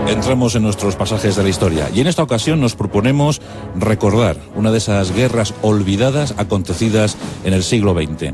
Entramos en nuestros pasajes de la historia y en esta ocasión nos proponemos recordar una de esas guerras olvidadas acontecidas en el siglo XX.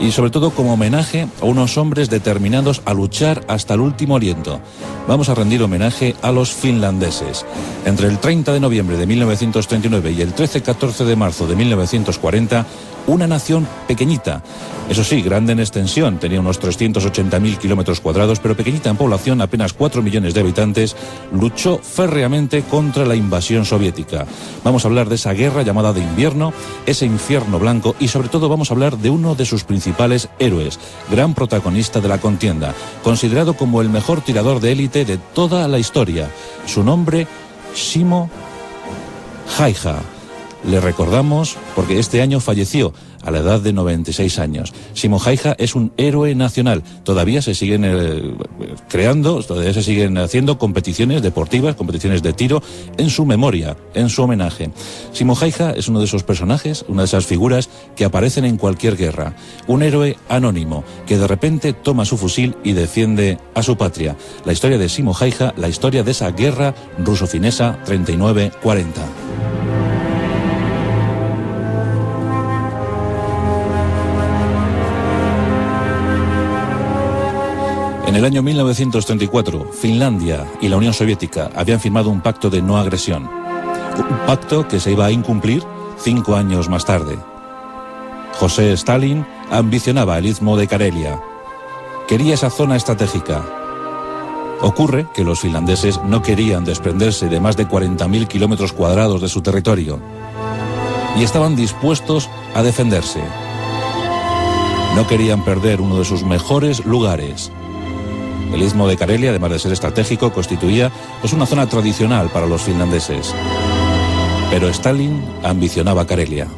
Y sobre todo como homenaje a unos hombres determinados a luchar hasta el último aliento. Vamos a rendir homenaje a los finlandeses. Entre el 30 de noviembre de 1939 y el 13-14 de marzo de 1940, una nación pequeñita, eso sí, grande en extensión, tenía unos 380.000 kilómetros cuadrados, pero pequeñita en población, apenas 4 millones de habitantes, luchó férreamente contra la invasión soviética. Vamos a hablar de esa guerra llamada de invierno, ese infierno blanco, y sobre todo vamos a hablar de uno de sus principales héroes, gran protagonista de la contienda, considerado como el mejor tirador de élite de toda la historia. Su nombre, Simo Häyhä. Le recordamos porque este año falleció a la edad de 96 años. Simo Häyhä es un héroe nacional. Todavía se siguen creando, todavía se siguen haciendo competiciones deportivas, competiciones de tiro en su memoria, en su homenaje. Simo Häyhä es uno de esos personajes, una de esas figuras que aparecen en cualquier guerra. Un héroe anónimo que de repente toma su fusil y defiende a su patria. La historia de Simo Häyhä, la historia de esa guerra ruso-finesa 39-40. En el año 1934, Finlandia y la Unión Soviética habían firmado un pacto de no agresión. Un pacto que se iba a incumplir 5 años más tarde. José Stalin ambicionaba el istmo de Karelia. Quería esa zona estratégica. Ocurre que los finlandeses no querían desprenderse de más de 40.000 kilómetros cuadrados de su territorio. Y estaban dispuestos a defenderse. No querían perder uno de sus mejores lugares. El istmo de Karelia, además de ser estratégico, constituía una zona tradicional para los finlandeses. Pero Stalin ambicionaba Karelia.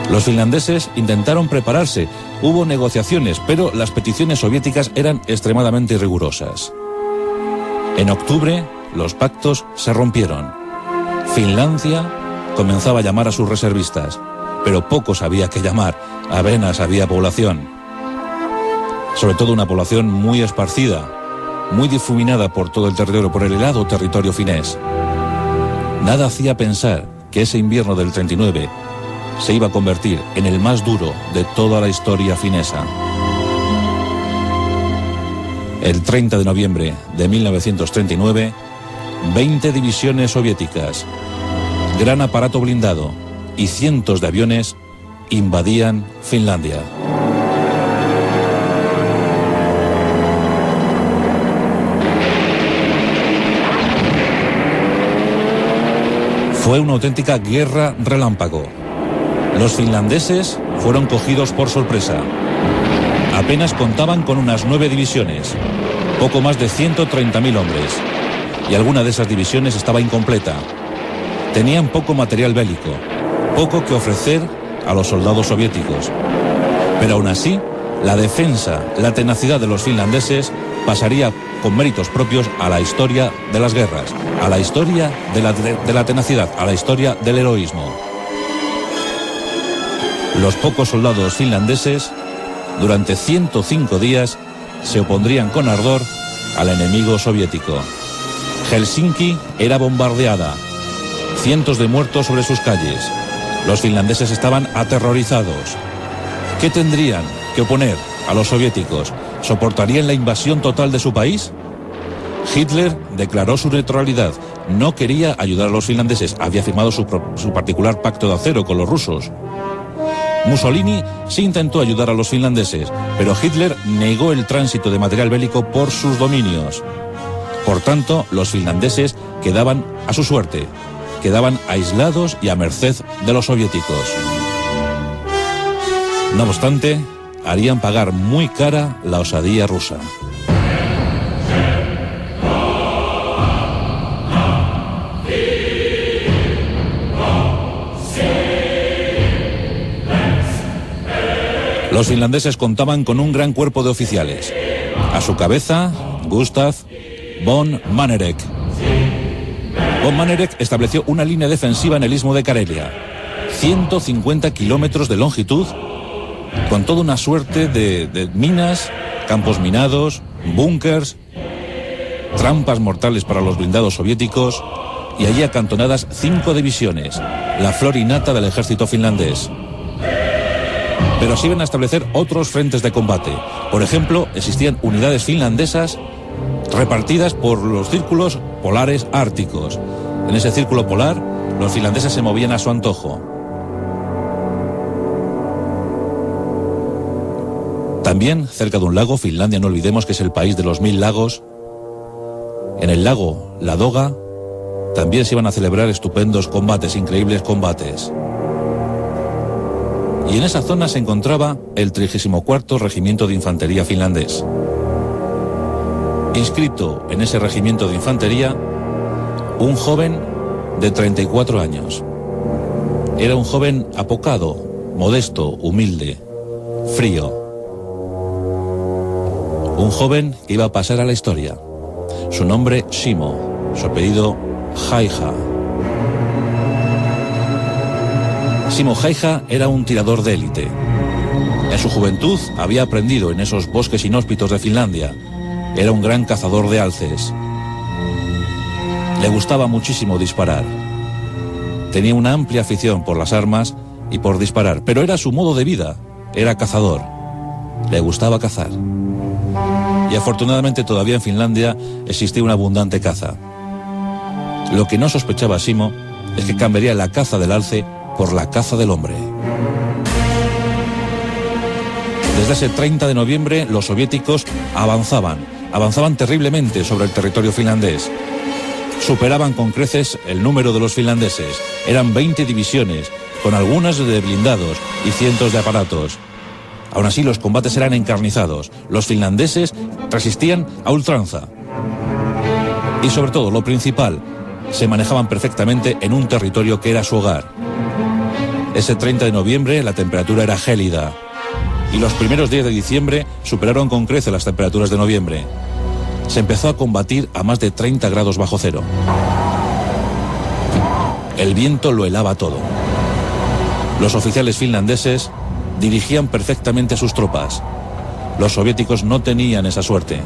Los finlandeses intentaron prepararse, hubo negociaciones, pero las peticiones soviéticas eran extremadamente rigurosas. En octubre, los pactos se rompieron. Finlandia comenzaba a llamar a sus reservistas, pero pocos había que llamar, apenas había población. Sobre todo una población muy esparcida, muy difuminada por todo el territorio, por el helado territorio finés. Nada hacía pensar que ese invierno del 39 se iba a convertir en el más duro de toda la historia finesa. El 30 de noviembre de 1939, 20 divisiones soviéticas, gran aparato blindado y cientos de aviones invadían Finlandia. Fue una auténtica guerra relámpago. Los finlandeses fueron cogidos por sorpresa. Apenas contaban con unas 9 divisiones, poco más de 130.000 hombres, y alguna de esas divisiones estaba incompleta. Tenían poco material bélico, poco que ofrecer a los soldados soviéticos. Pero aún así, la defensa, la tenacidad de los finlandeses pasaría con méritos propios a la historia de las guerras, a la historia de la tenacidad, a la historia del heroísmo. Los pocos soldados finlandeses, durante 105 días, se opondrían con ardor al enemigo soviético. Helsinki era bombardeada, cientos de muertos sobre sus calles. Los finlandeses estaban aterrorizados. ¿Qué tendrían que oponer a los soviéticos? ¿Soportarían la invasión total de su país? Hitler declaró su neutralidad. No quería ayudar a los finlandeses. Había firmado su particular pacto de acero con los rusos. Mussolini sí intentó ayudar a los finlandeses, pero Hitler negó el tránsito de material bélico por sus dominios. Por tanto, los finlandeses quedaban a su suerte, quedaban aislados y a merced de los soviéticos. No obstante, harían pagar muy cara la osadía rusa. Los finlandeses contaban con un gran cuerpo de oficiales. A su cabeza, Gustav von Mannerek. Von Mannerek estableció una línea defensiva en el istmo de Karelia. 150 kilómetros de longitud, con toda una suerte de minas, campos minados, búnkers. trampas mortales para los blindados soviéticos y allí acantonadas 5 divisiones, la flor y nata del ejército finlandés. Pero se iban a establecer otros frentes de combate. Por ejemplo, existían unidades finlandesas repartidas por los círculos polares árticos. En ese círculo polar, los finlandeses se movían a su antojo. También, cerca de un lago, Finlandia, no olvidemos que es el país de los 1000 lagos, en el lago Ladoga también se iban a celebrar estupendos combates, increíbles combates. Y en esa zona se encontraba el 34º Regimiento de Infantería finlandés. Inscrito en ese regimiento de infantería, un joven de 34 años. Era un joven apocado, modesto, humilde, frío. Un joven que iba a pasar a la historia. Su nombre, Simo, su apellido, Haija. Simo Haija era un tirador de élite. En su juventud había aprendido en esos bosques inhóspitos de Finlandia. Era un gran cazador de alces. Le gustaba muchísimo disparar. Tenía una amplia afición por las armas y por disparar, pero era su modo de vida. Era cazador. Le gustaba cazar. Y afortunadamente todavía en Finlandia existía una abundante caza. Lo que no sospechaba Simo es que cambiaría la caza del alce por la caza del hombre. Desde ese 30 de noviembre los soviéticos avanzaban terriblemente sobre el territorio finlandés. Superaban con creces el número de los finlandeses. Eran 20 divisiones, con algunas de blindados y cientos de aparatos. Aún así, los combates eran encarnizados. Los finlandeses resistían a ultranza. Y sobre todo, lo principal, se manejaban perfectamente en un territorio que era su hogar. Ese 30 de noviembre la temperatura era gélida. Y los primeros días de diciembre superaron con creces las temperaturas de noviembre. Se empezó a combatir a más de 30 grados bajo cero. El viento lo helaba todo. Los oficiales finlandeses dirigían perfectamente a sus tropas. Los soviéticos no tenían esa suerte.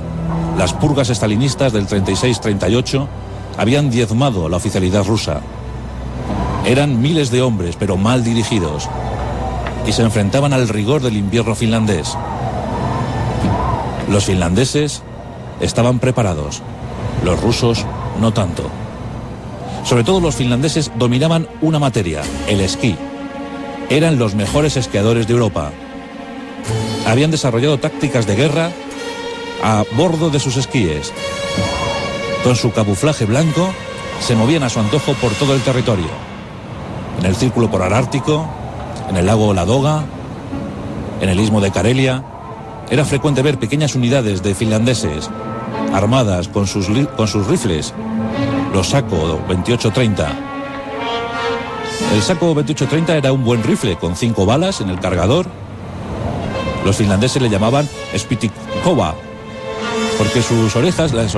Las purgas estalinistas del 36-38 habían diezmado la oficialidad rusa. Eran miles de hombres, pero mal dirigidos, y se enfrentaban al rigor del invierno finlandés. Los finlandeses estaban preparados, los rusos no tanto. Sobre todo los finlandeses dominaban una materia, el esquí. Eran los mejores esquiadores de Europa. Habían desarrollado tácticas de guerra a bordo de sus esquíes. Con su camuflaje blanco, se movían a su antojo por todo el territorio. En el círculo polar ártico, en el lago Ladoga, en el istmo de Karelia, era frecuente ver pequeñas unidades de finlandeses armadas con sus rifles, los Sako 28-30. El Sako 28-30 era un buen rifle con 5 balas en el cargador. Los finlandeses le llamaban Spitikova, porque sus orejas, las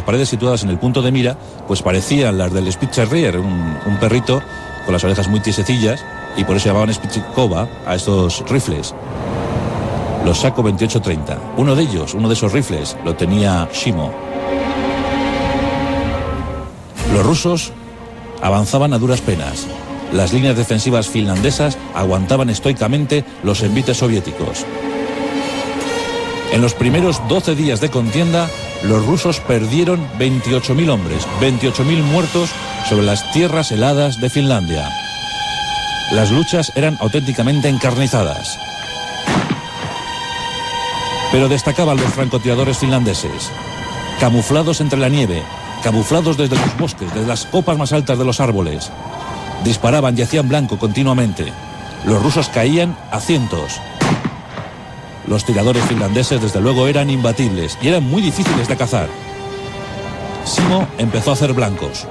paredes situadas en el punto de mira, pues parecían las del Spitzenreiter, un perrito con las orejas muy tiesecillas, y por eso llamaban Spitikova a estos rifles. Los Sako 28-30. Uno de esos rifles, lo tenía Simo. Los rusos avanzaban a duras penas. Las líneas defensivas finlandesas aguantaban estoicamente los envites soviéticos. En los primeros 12 días de contienda, los rusos perdieron 28.000 hombres, 28.000 muertos sobre las tierras heladas de Finlandia. Las luchas eran auténticamente encarnizadas. Pero destacaban los francotiradores finlandeses, camuflados entre la nieve, camuflados desde los bosques, desde las copas más altas de los árboles. Disparaban y hacían blanco continuamente. Los rusos caían a cientos. Los tiradores finlandeses, desde luego, eran imbatibles y eran muy difíciles de cazar. Simo empezó a hacer blancos.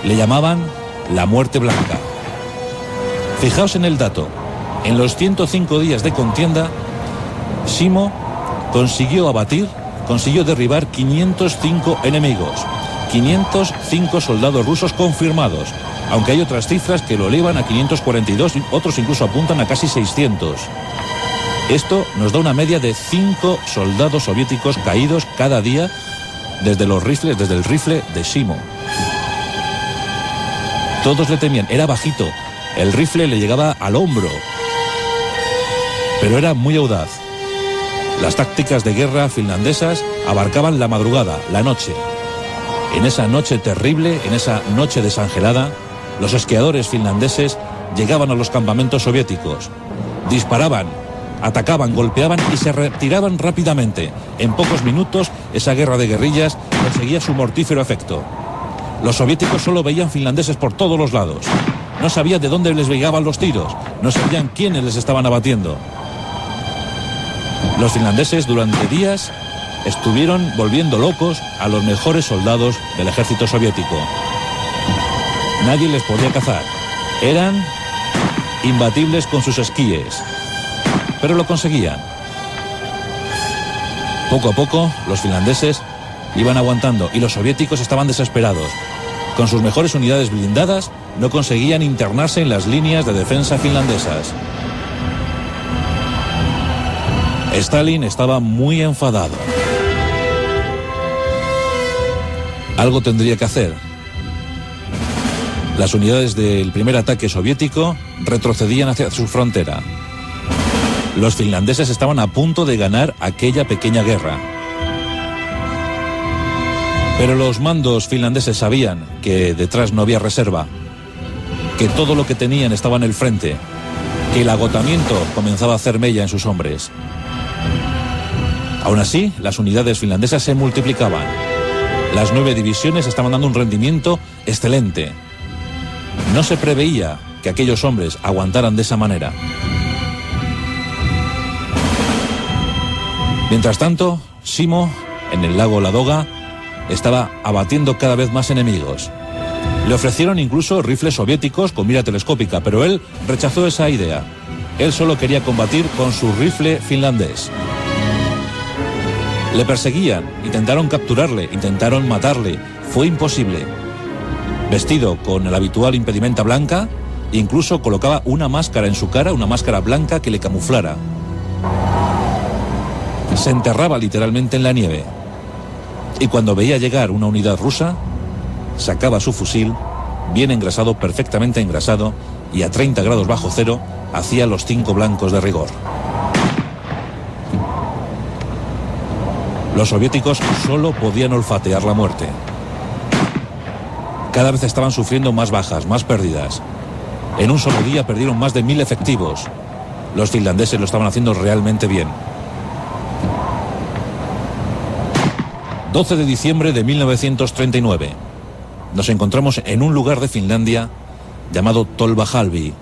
Le llamaban la muerte blanca. Fijaos en el dato. En los 105 días de contienda, Simo consiguió derribar 505 enemigos, 505 soldados rusos confirmados, aunque hay otras cifras que lo elevan a 542 y otros incluso apuntan a casi 600. Esto nos da una media de 5 soldados soviéticos caídos cada día desde el rifle de Simo. Todos le temían, era bajito, el rifle le llegaba al hombro, pero era muy audaz. Las tácticas de guerra finlandesas abarcaban la madrugada, la noche. En esa noche terrible, en esa noche desangelada, los esquiadores finlandeses llegaban a los campamentos soviéticos, disparaban, atacaban, golpeaban y se retiraban rápidamente. En pocos minutos, esa guerra de guerrillas conseguía su mortífero efecto. Los soviéticos solo veían finlandeses por todos los lados. No sabían de dónde les llegaban los tiros, no sabían quiénes les estaban abatiendo. Los finlandeses durante días estuvieron volviendo locos a los mejores soldados del ejército soviético. Nadie les podía cazar. Eran imbatibles con sus esquíes, pero lo conseguían. Poco a poco, los finlandeses iban aguantando y los soviéticos estaban desesperados. Con sus mejores unidades blindadas, no conseguían internarse en las líneas de defensa finlandesas. Stalin estaba muy enfadado. Algo tendría que hacer. Las unidades del primer ataque soviético retrocedían hacia su frontera. Los finlandeses estaban a punto de ganar aquella pequeña guerra. Pero los mandos finlandeses sabían que detrás no había reserva, que todo lo que tenían estaba en el frente, que el agotamiento comenzaba a hacer mella en sus hombres. Aún así, las unidades finlandesas se multiplicaban. Las 9 divisiones estaban dando un rendimiento excelente. No se preveía que aquellos hombres aguantaran de esa manera. Mientras tanto, Simo, en el lago Ladoga, estaba abatiendo cada vez más enemigos. Le ofrecieron incluso rifles soviéticos con mira telescópica, pero él rechazó esa idea. Él solo quería combatir con su rifle finlandés. Le perseguían, intentaron capturarle, intentaron matarle. Fue imposible. Vestido con el habitual impedimenta blanca, incluso colocaba una máscara en su cara, una máscara blanca que le camuflara. Se enterraba literalmente en la nieve. Y cuando veía llegar una unidad rusa, sacaba su fusil, bien engrasado, perfectamente engrasado, y a 30 grados bajo cero, hacía los 5 blancos de rigor. Los soviéticos solo podían olfatear la muerte. Cada vez estaban sufriendo más bajas, más pérdidas. En un solo día perdieron más de 1000 efectivos. Los finlandeses lo estaban haciendo realmente bien. 12 de diciembre de 1939. Nos encontramos en un lugar de Finlandia llamado Tolvajalvi.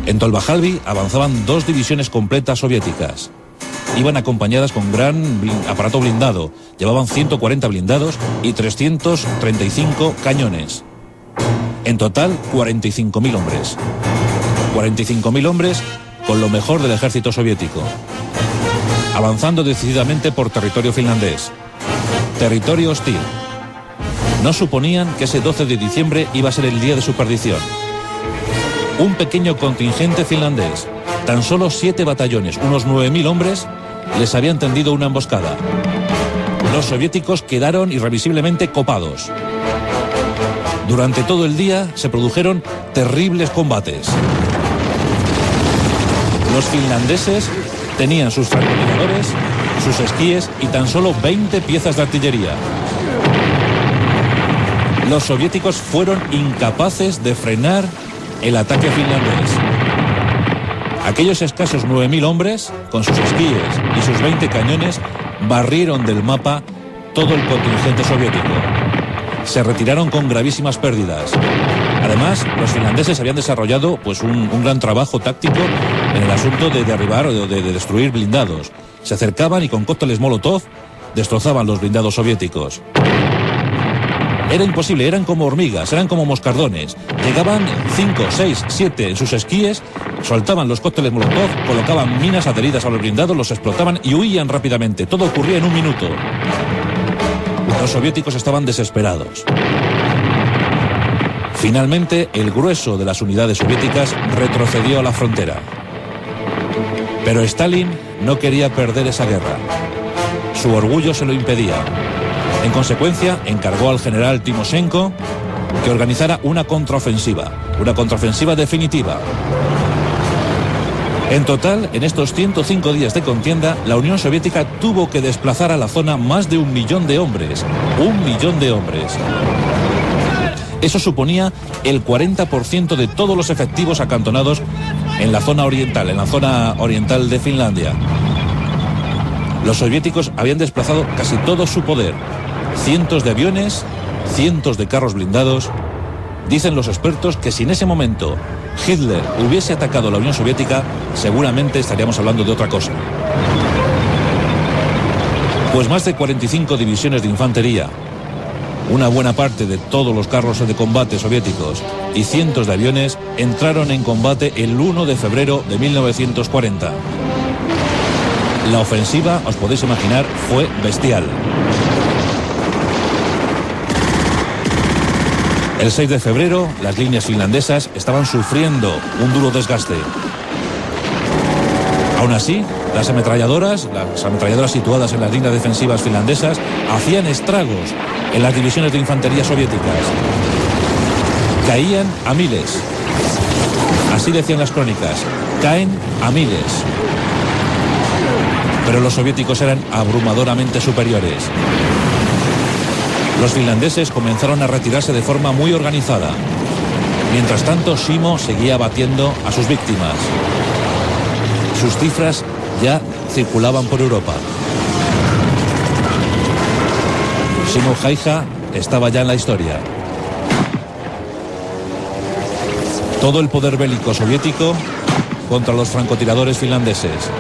En Tolvajalvi avanzaban 2 divisiones completas soviéticas. Iban acompañadas con gran aparato blindado. Llevaban 140 blindados y 335 cañones. En total, 45.000 hombres. 45.000 hombres con lo mejor del ejército soviético. Avanzando decididamente por territorio finlandés. Territorio hostil. No suponían que ese 12 de diciembre iba a ser el día de su perdición. Un pequeño contingente finlandés, tan solo 7 batallones, unos 9.000 hombres, les habían tendido una emboscada. Los soviéticos quedaron irrevisiblemente copados. Durante todo el día se produjeron terribles combates. Los finlandeses tenían sus francotiradores, sus esquíes y tan solo 20 piezas de artillería. Los soviéticos fueron incapaces de frenar el ataque finlandés. Aquellos escasos 9.000 hombres, con sus esquíes y sus 20 cañones, barrieron del mapa todo el contingente soviético. Se retiraron con gravísimas pérdidas. Además, los finlandeses habían desarrollado un gran trabajo táctico en el asunto de derribar o de destruir blindados. Se acercaban y con cócteles Molotov destrozaban los blindados soviéticos. Era imposible, eran como hormigas, eran como moscardones. Llegaban 5, 6, 7 en sus esquíes, soltaban los cócteles Molotov, colocaban minas adheridas a los blindados, los explotaban y huían rápidamente. Todo ocurría en un minuto. Los soviéticos estaban desesperados. Finalmente, el grueso de las unidades soviéticas retrocedió a la frontera. Pero Stalin no quería perder esa guerra. Su orgullo se lo impedía. En consecuencia, encargó al general Timoshenko que organizara una contraofensiva definitiva. En total, en estos 105 días de contienda, la Unión Soviética tuvo que desplazar a la zona más de 1 millón de hombres. 1 millón de hombres. Eso suponía el 40% de todos los efectivos acantonados en la zona oriental de Finlandia. Los soviéticos habían desplazado casi todo su poder. Cientos de aviones, cientos de carros blindados. Dicen los expertos que si en ese momento Hitler hubiese atacado la Unión Soviética, seguramente estaríamos hablando de otra cosa. Pues más de 45 divisiones de infantería, una buena parte de todos los carros de combate soviéticos y cientos de aviones entraron en combate el 1 de febrero de 1940. La ofensiva, os podéis imaginar, fue bestial. El 6 de febrero, las líneas finlandesas estaban sufriendo un duro desgaste. Aún así, las ametralladoras situadas en las líneas defensivas finlandesas hacían estragos en las divisiones de infantería soviéticas. Caían a miles. Así decían las crónicas, caen a miles. Pero los soviéticos eran abrumadoramente superiores. Los finlandeses comenzaron a retirarse de forma muy organizada. Mientras tanto, Simo seguía abatiendo a sus víctimas. Sus cifras ya circulaban por Europa. Simo Häyhä estaba ya en la historia. Todo el poder bélico soviético contra los francotiradores finlandeses.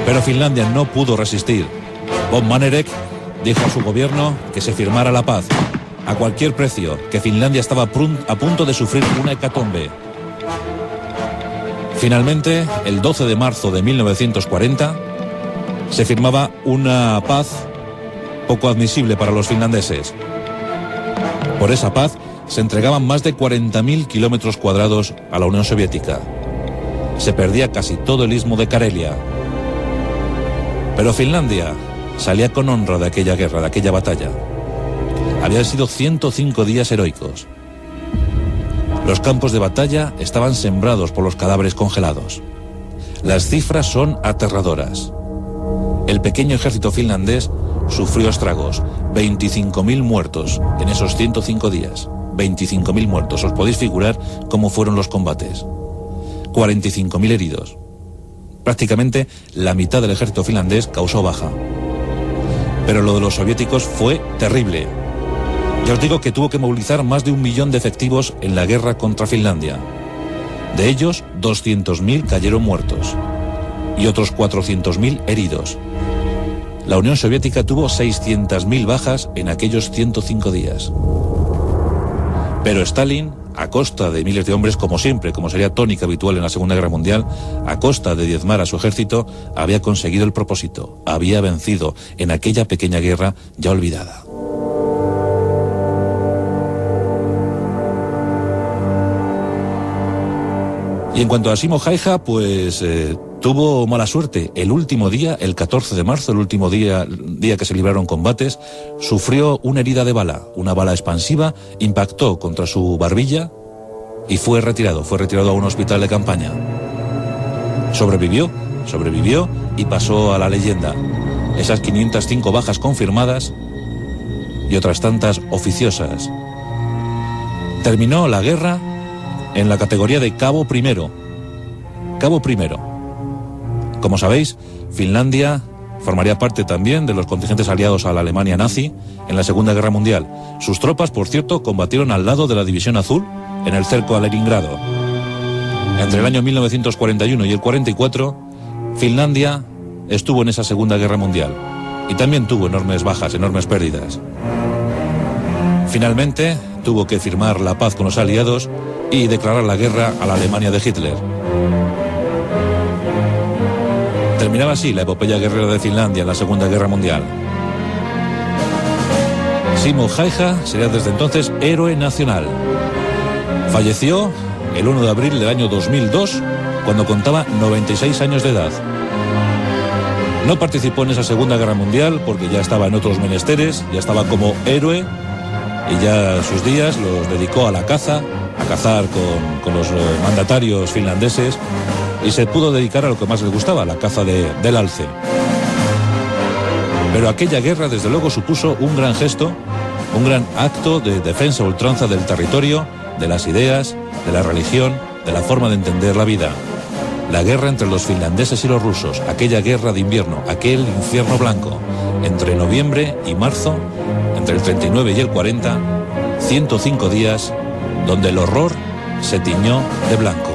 Pero Finlandia no pudo resistir. Von Mannerheim dijo a su gobierno que se firmara la paz, a cualquier precio, que Finlandia estaba a punto de sufrir una hecatombe. Finalmente, el 12 de marzo de 1940, se firmaba una paz poco admisible para los finlandeses. Por esa paz, se entregaban más de 40.000 kilómetros cuadrados a la Unión Soviética. Se perdía casi todo el istmo de Karelia. Pero Finlandia salía con honra de aquella guerra, de aquella batalla. Habían sido 105 días heroicos. Los campos de batalla estaban sembrados por los cadáveres congelados. Las cifras son aterradoras. El pequeño ejército finlandés sufrió estragos. 25.000 muertos en esos 105 días. 25.000 muertos. Os podéis figurar cómo fueron los combates. 45.000 heridos. Prácticamente la mitad del ejército finlandés causó baja. Pero lo de los soviéticos fue terrible. Ya os digo que tuvo que movilizar más de 1 millón de efectivos en la guerra contra Finlandia. De ellos, 200.000 cayeron muertos y otros 400.000 heridos. La Unión Soviética tuvo 600.000 bajas en aquellos 105 días. Pero Stalin, a costa de miles de hombres, como siempre, como sería tónica habitual en la Segunda Guerra Mundial, a costa de diezmar a su ejército, había conseguido el propósito, había vencido en aquella pequeña guerra ya olvidada. Y en cuanto a Simo Häyhä, pues tuvo mala suerte. El último día, el 14 de marzo, el último día que se libraron combates, sufrió una herida de bala, una bala expansiva, impactó contra su barbilla y fue retirado a un hospital de campaña. Sobrevivió y pasó a la leyenda. Esas 505 bajas confirmadas y otras tantas oficiosas. Terminó la guerra en la categoría de cabo primero. Cabo primero. Como sabéis, Finlandia formaría parte también de los contingentes aliados a la Alemania nazi en la Segunda Guerra Mundial. Sus tropas, por cierto, combatieron al lado de la División Azul en el cerco a Leningrado. Entre el año 1941 y el 44, Finlandia estuvo en esa Segunda Guerra Mundial y también tuvo enormes bajas, enormes pérdidas. Finalmente, tuvo que firmar la paz con los aliados y declarar la guerra a la Alemania de Hitler. Terminaba así la epopeya guerrera de Finlandia en la Segunda Guerra Mundial. Simo Häyhä sería desde entonces héroe nacional. Falleció el 1 de abril del año 2002, cuando contaba 96 años de edad. No participó en esa Segunda Guerra Mundial porque ya estaba en otros menesteres, ya estaba como héroe y ya sus días los dedicó a la caza, a cazar con los mandatarios finlandeses, y se pudo dedicar a lo que más le gustaba, la caza del alce. Pero aquella guerra desde luego supuso un gran gesto, un gran acto de defensa a ultranza del territorio, de las ideas, de la religión, de la forma de entender la vida. La guerra entre los finlandeses y los rusos, aquella guerra de invierno, aquel infierno blanco, entre noviembre y marzo, entre el 39 y el 40, 105 días, donde el horror se tiñó de blanco.